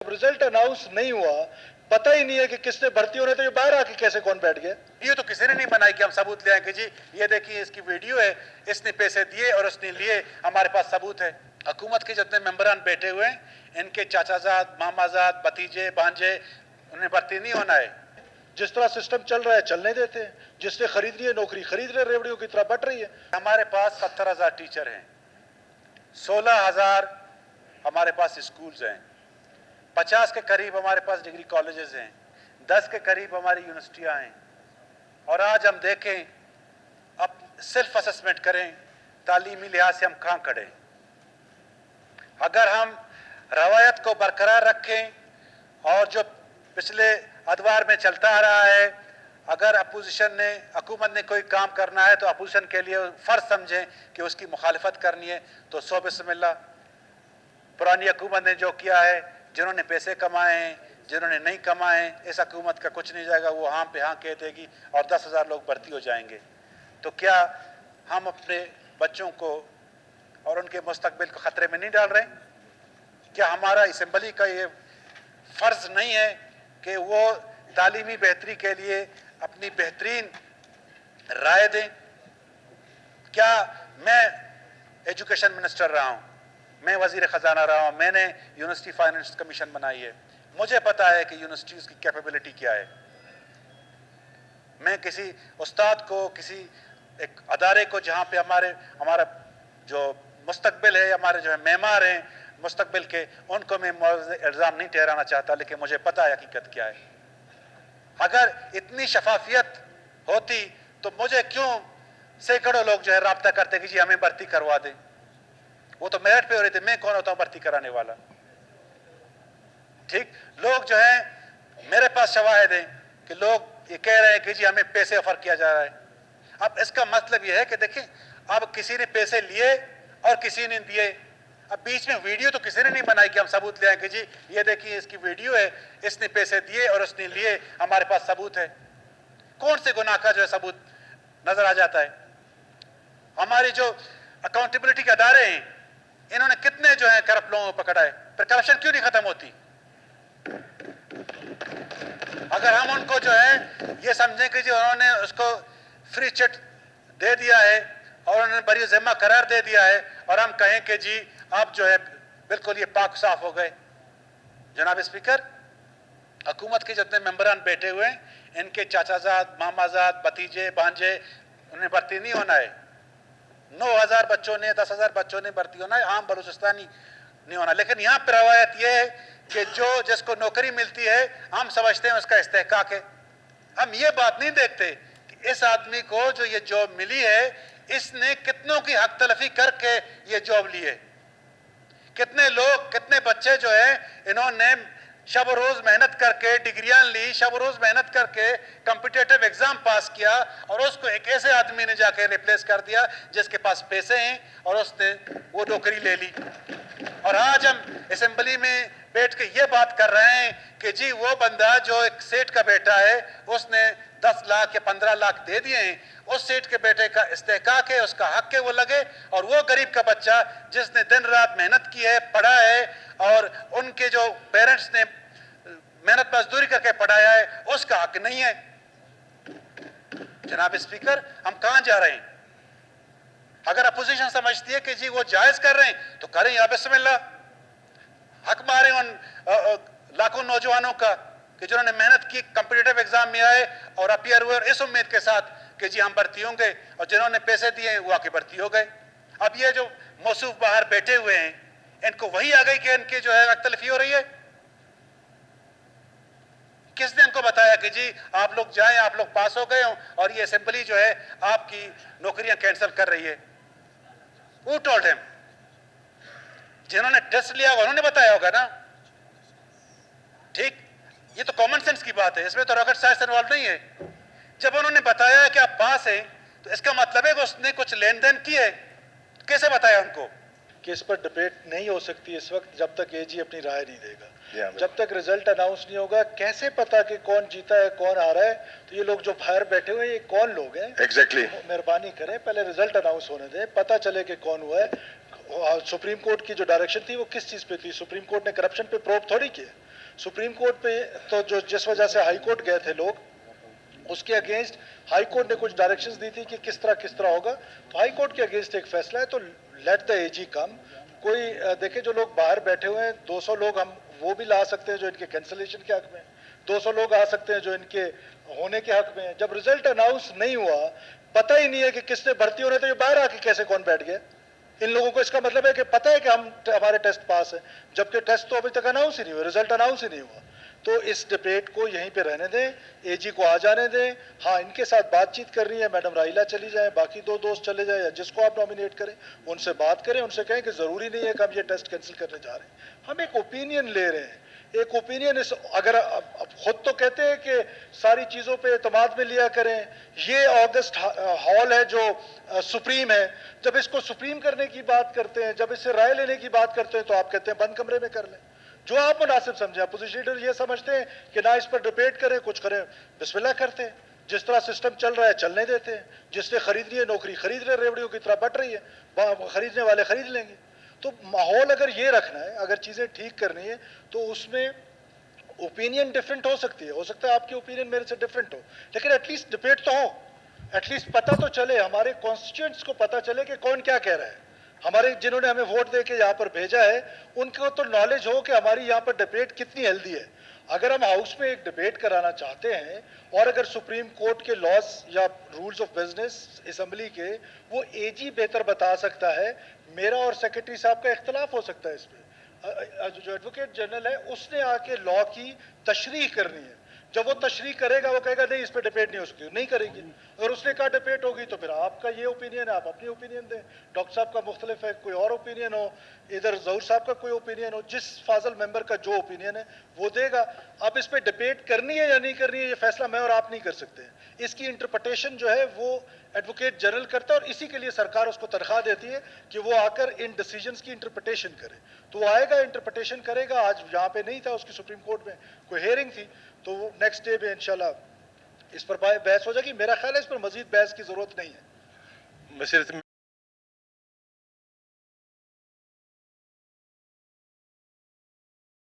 Result announce नहीं हुआ, पता ही नहीं है कि किसने भर्ती होने, तो ये बाहर आके कैसे कौन बैठ गया? ये तो किसी ने नहीं बनाई कि हम सबूत ले आए कि जी ये देखिए इसकी वीडियो है, इसने पैसे दिए और उसने लिए, हमारे पास सबूत है। हुकूमत के जितने मेंबरान बैठे हुए हैं, इनके चाचाजाद, मामाजाद, भतीजे, भांजे, उन्हें भर्ती नहीं होना है। जिस तरह सिस्टम चल रहा है चलने देते हैं, जिसने खरीद रही है नौकरी खरीद रहे, रेवड़ियों की तरह बट रही है। हमारे पास 70,000 टीचर हैं, 16,000 हमारे पास स्कूल्स हैं, 50 के करीब हमारे पास डिग्री कॉलेजेस हैं, 10 के करीब हमारी यूनिवर्सिटियां हैं। और आज हम देखें, अब सेल्फ असेसमेंट करें, तालीमी लिहाज से हम कहाँ खड़े हैं। अगर हम रवायत को बरकरार रखें और जो पिछले अदवार में चलता आ रहा है, अगर अपोजिशन ने, हुकूमत ने कोई काम करना है तो अपोजिशन के लिए फ़र्ज समझें कि उसकी मुखालिफत करनी है, तो सो बिस्मिल्लाह। पुरानी हुकूमत ने जो किया है, जिन्होंने पैसे कमाए हैं, जिन्होंने नहीं कमाए, इस हुकूमत का कुछ नहीं जाएगा, वो हाँ पे हाँ कह देगी और 10,000 लोग भर्ती हो जाएंगे। तो क्या हम अपने बच्चों को और उनके मुस्तकबिल को ख़तरे में नहीं डाल रहे? क्या हमारा असेंबली का ये फ़र्ज़ नहीं है कि वो तालीमी बेहतरी के लिए अपनी बेहतरीन राय दें? क्या मैं एजुकेशन मिनिस्टर रहा हूँ, मैं वज़ीर ख़जाना रहा हूँ, मैंने यूनिवर्सिटी फाइनेंस कमीशन बनाई है, मुझे पता है कि यूनिवर्सिटीज़ की कैपेबिलिटी क्या है। मैं किसी उस्ताद को, किसी एक अदारे को जहाँ पे हमारा जो मुस्तकबिल है, हमारे जो है मेमार हैं मुस्तकबिल के, उनको मैं इल्ज़ाम नहीं ठहराना चाहता, लेकिन मुझे पता है हकीकत क्या है। अगर इतनी शफाफियत होती तो मुझे क्यों सैकड़ों लोग जो है राब्ता करते कि जी हमें भर्ती करवा दें। वो तो मेरिट पे हो रही थी, मैं कौन होता हूँ भर्ती कराने वाला। ठीक, लोग जो है मेरे पास शवाहिद हैं कि लोग ये कह रहे हैं कि जी हमें पैसे ऑफर किया जा रहा है। अब इसका मतलब ये है कि देखिए, अब किसी ने पैसे लिए और किसी ने दिए। अब बीच में वीडियो तो किसी ने नहीं बनाई कि हम सबूत ले आए कि जी ये देखिए इसकी वीडियो है, इसने पैसे दिए और उसने लिए, हमारे पास सबूत है। कौन से गुनाह का जो है सबूत नजर आ जाता है? हमारी जो अकाउंटेबिलिटी के अदारे हैं, इन्होंने कितने जो है करप्ट लोगों को पकड़ा है, पर करप्शन क्यों नहीं खत्म होती? अगर हम उनको जो है ये समझें कि जी उन्होंने उसको फ्री चिट दे दिया है और उन्होंने बरी ज़िम्मा करार दे दिया है, और हम कहें कि जी आप जो है बिल्कुल ये पाक साफ हो गए। जनाब स्पीकर, हुकूमत के जितने मेंबरान बैठे हुए हैं, इनके चाचाजाद, मामाजाद, भतीजे, भांजे, उन्हें भर्ती नहीं होना है। 9,000 बच्चों ने, 10,000 बच्चों ने भर्ती होना है, आम बलूचिस्तानी नहीं होना। लेकिन यहाँ पर रवायत यह है कि जो जिसको नौकरी मिलती है, हम समझते हैं उसका इस्तेहकाक है। हम ये बात नहीं देखते कि इस आदमी को जो ये जॉब मिली है, इसने कितनों की हक तलफी करके ये जॉब ली है। कितने लोग, कितने बच्चे जो है इन्होंने शब रोज मेहनत करके डिग्रियां ली, शब रोज मेहनत करके कॉम्पिटिटिव एग्जाम पास किया, और उसको एक ऐसे आदमी ने जाके रिप्लेस कर दिया जिसके पास पैसे हैं और उसने वो नौकरी ले ली। और आज हम असेंबली में बैठ के ये बात कर रहे हैं कि जी वो बंदा जो एक सेठ का बेटा है, उसने 10 लाख या 15 लाख दे दिए हैं, उस सेठ के बेटे का इस्तेहकाक है, उसका हक है वो लगे, और वो गरीब का बच्चा जिसने दिन रात मेहनत की है, पढ़ा है, और उनके जो पेरेंट्स ने मेहनत मजदूरी करके पढ़ाया है, उसका हक नहीं है। जनाब स्पीकर, हम कहां जा रहे हैं? अगर अपोजिशन समझती है कि जी वो जायज कर रहे हैं तो करें, या बिस्मिल्लाह, हक मारे उन लाखों नौजवानों का कि जिन्होंने मेहनत की, कॉम्पिटिटिव एग्जाम में आए और अपीयर हुए, और इस उम्मीद के साथ कि जी हम भर्ती होंगे, और जिन्होंने पैसे दिए वो आके भर्ती हो गए। अब ये जो मौसूफ बाहर बैठे हुए हैं, इनको वही आ गई कि इनकी जो है अख्तलफी हो रही है। किसने इनको बताया कि जी आप लोग जाएं, आप लोग पास हो गए हो और ये असेंबली जो है आपकी नौकरियां कैंसिल कर रही है? Who told him? जिन्होंने टेस्ट लिया उन्होंने बताया होगा ना। ठीक, ये तो कॉमन सेंस की बात है, इसमें तो रॉकेट साइंस इन्वॉल्व नहीं है। जब उन्होंने बताया कि आप पास हैं, तो इसका मतलब है कि उसने कुछ लेन देन की है। कैसे बताया उनको? कि इस पर डिबेट नहीं हो सकती इस वक्त जब तक एजी अपनी राय नहीं देगा, जब तक रिजल्ट अनाउंस नहीं होगा। कैसे पता कि कौन जीता है कौन हारा है? तो ये लोग जो बाहर बैठे हुए हैं, ये कौन लोग हैं? एग्जैक्टली मेहरबानी करें, पहले रिजल्ट अनाउंस होने दें, पता चले कि कौन हुआ है। सुप्रीम कोर्ट की जो डायरेक्शन थी वो किस चीज पे थी? सुप्रीम कोर्ट ने करप्शन पे प्रोब थोड़ी किया। सुप्रीम कोर्ट पे तो जो जिस वजह से हाई कोर्ट गए थे लोग, उसके अगेंस्ट हाई कोर्ट ने कुछ डायरेक्शंस दी थी कि किस तरह होगा, तो हाई कोर्ट के अगेंस्ट एक फैसला है, तो लेट द एजी कम। कोई देखे जो लोग बाहर बैठे हुए हैं 200 लोग हम वो भी ला सकते हैं जो इनके कैंसलेशन के हक में, 200 लोग आ सकते हैं जो इनके होने के हक में हैं। जब रिजल्ट अनाउंस नहीं हुआ, पता ही नहीं है कि किसने भर्ती होने, तो ये बाहर आके कैसे कौन बैठ गया? इन लोगों को इसका मतलब है कि पता है कि हमारे टेस्ट पास है, जबकि टेस्ट तो अभी तक अनाउंस ही नहीं हुआ, रिजल्ट अनाउंस ही नहीं हुआ। तो इस डिबेट को यहीं पे रहने दें, एजी को आ जाने दें। हाँ, इनके साथ बातचीत कर रही है मैडम राहिला, चली जाए, बाकी 2 दोस्त चले जाए, या जिसको आप नॉमिनेट करें उनसे बात करें, उनसे कहें कि ज़रूरी नहीं है कि हम ये टेस्ट कैंसिल करने जा रहे हैं, हम एक ओपिनियन ले रहे हैं। एक ओपिनियन इस अगर अब खुद तो कहते हैं कि सारी चीज़ों पे एतमाद में लिया करें, ये ऑगस्ट हॉल है जो सुप्रीम है, जब इसको सुप्रीम करने की बात करते हैं, जब इससे राय लेने की बात करते हैं, तो आप कहते हैं बंद कमरे में कर लें, जो आप मुनासिब समझें। अपोजिशन लीडर ये समझते हैं कि ना इस पर डिबेट करें, कुछ करें, बिस्मिल्लाह करते हैं, जिस तरह सिस्टम चल रहा है चलने देते हैं, जिसने खरीदनी है नौकरी खरीद रहे, रेवड़ियों की तरह बट रही है, खरीदने वाले खरीद लेंगे। तो माहौल अगर ये रखना है, अगर चीज़ें ठीक करनी है, तो उसमें ओपिनियन डिफरेंट हो सकता है आपकी ओपिनियन मेरे से डिफरेंट हो, लेकिन एटलीस्ट डिबेट तो हो, एटलीस्ट पता तो चले, हमारे कॉन्स्टिट्यूएंट्स को पता चले कि कौन क्या कह रहा है। हमारे जिन्होंने हमें वोट दे के यहाँ पर भेजा है, उनको तो नॉलेज हो कि हमारी यहाँ पर डिबेट कितनी हेल्दी है। अगर हम हाउस में एक डिबेट कराना चाहते हैं, और अगर सुप्रीम कोर्ट के लॉज या रूल्स ऑफ बिजनेस असेंबली के, वो एजी बेहतर बता सकता है, मेरा और सेक्रेटरी साहब का इख्तलाफ हो सकता है इस पर, जो एडवोकेट जनरल है उसने आके लॉ की तशरीह करनी है, जब वो तशरीह करेगा वो कहेगा नहीं इस पर डिबेट नहीं हो सकती, नहीं करेगी। अगर उसने कहा डिबेट होगी तो फिर आपका ये ओपिनियन है, आप अपनी ओपिनियन दें, डॉक्टर साहब का मुख्तलिफ है, कोई और ओपिनियन हो, इधर जहूर साहब का कोई ओपिनियन हो, जिस फाजल मेंबर का जो ओपिनियन है वो देगा। अब इस पर डिबेट करनी है या नहीं करनी है, ये फैसला मैं और आप नहीं कर सकते हैं, इसकी इंटरप्रटेशन जो है वो एडवोकेट जनरल करता है, और इसी के लिए सरकार उसको तनख्वाह देती है कि वो आकर इन डिसीजंस की इंटरप्रटेशन करे। तो वो आएगा, इंटरप्रटेशन करेगा। आज यहाँ पे नहीं था, उसकी सुप्रीम कोर्ट में कोई हेयरिंग थी, तो वो नेक्स्ट डे में इंशाल्लाह इस पर बहस हो जाएगी। मेरा ख्याल है इस पर मजीद बहस की जरूरत नहीं है।